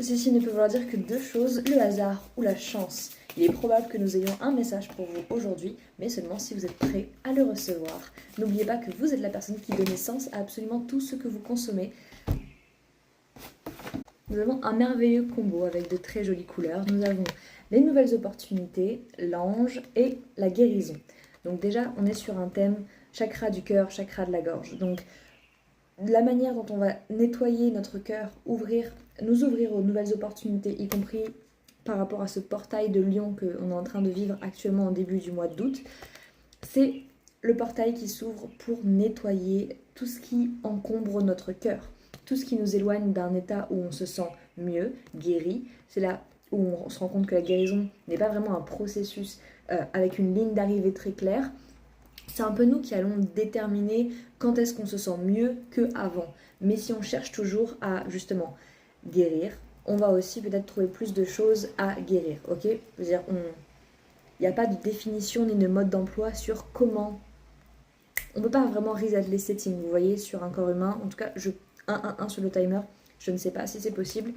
Ceci ne peut vouloir dire que deux choses, le hasard ou la chance. Il est probable que nous ayons un message pour vous aujourd'hui, mais seulement si vous êtes prêt à le recevoir. N'oubliez pas que vous êtes la personne qui donne sens à absolument tout ce que vous consommez. Nous avons un merveilleux combo avec de très jolies couleurs. Nous avons les nouvelles opportunités, l'ange et la guérison. Donc déjà, on est sur un thème chakra du cœur, chakra de la gorge. Donc la manière dont on va nettoyer notre cœur, nous ouvrir aux nouvelles opportunités, y compris par rapport à ce portail de lion qu'on est en train de vivre actuellement au début du mois d'août, c'est le portail qui s'ouvre pour nettoyer tout ce qui encombre notre cœur, tout ce qui nous éloigne d'un état où on se sent mieux, guéri. C'est là où on se rend compte que la guérison n'est pas vraiment un processus avec une ligne d'arrivée très claire. C'est un peu nous qui allons déterminer quand est-ce qu'on se sent mieux qu'avant. Mais si on cherche toujours à justement guérir, on va aussi peut-être trouver plus de choses à guérir, ok? Je veux dire, il n'y a pas de définition ni de mode d'emploi sur comment. On ne peut pas vraiment reset les settings, vous voyez, sur un corps humain. En tout cas, 1 sur le timer, je ne sais pas si c'est possible.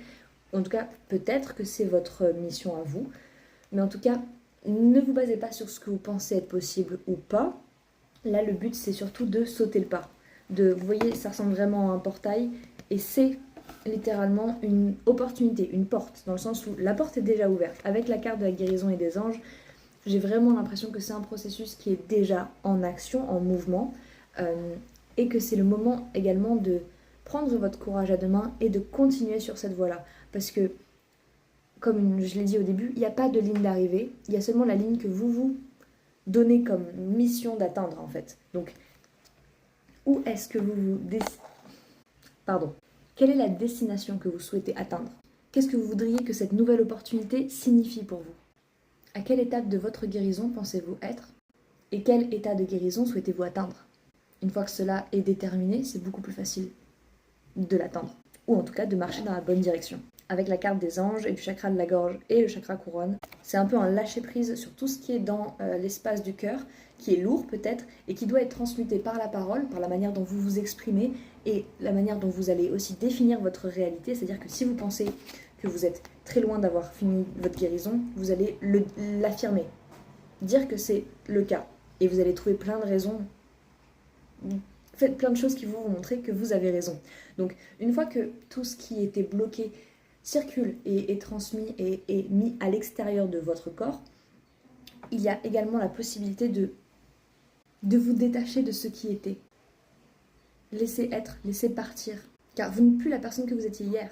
En tout cas, peut-être que c'est votre mission à vous. Mais en tout cas, ne vous basez pas sur ce que vous pensez être possible ou pas. Là, le but, c'est surtout de sauter le pas. Vous voyez, ça ressemble vraiment à un portail. Et c'est littéralement une opportunité, une porte. Dans le sens où la porte est déjà ouverte. Avec la carte de la guérison et des anges, j'ai vraiment l'impression que c'est un processus qui est déjà en action, en mouvement. Et que c'est le moment également de prendre votre courage à deux mains et de continuer sur cette voie-là. Parce que, comme je l'ai dit au début, il n'y a pas de ligne d'arrivée. Il y a seulement la ligne que vous donnez comme mission d'atteindre en fait. Donc, où est-ce que Pardon. Quelle est la destination que vous souhaitez atteindre? Qu'est-ce que vous voudriez que cette nouvelle opportunité signifie pour vous? À quelle étape de votre guérison pensez-vous être? Et quel état de guérison souhaitez-vous atteindre? Une fois que cela est déterminé, c'est beaucoup plus facile de l'atteindre. Ou en tout cas de marcher dans la bonne direction. Avec la carte des anges et du chakra de la gorge et le chakra couronne, c'est un peu un lâcher-prise sur tout ce qui est dans l'espace du cœur, qui est lourd peut-être, et qui doit être transmuté par la parole, par la manière dont vous vous exprimez, et la manière dont vous allez aussi définir votre réalité. C'est-à-dire que si vous pensez que vous êtes très loin d'avoir fini votre guérison, vous allez l'affirmer, dire que c'est le cas, et vous allez trouver plein de raisons. Faites plein de choses qui vont vous montrer que vous avez raison. Donc, une fois que tout ce qui était bloqué circule et est transmis et est mis à l'extérieur de votre corps, il y a également la possibilité de vous détacher de ce qui était. Laissez être, laissez partir. Car vous n'êtes plus la personne que vous étiez hier.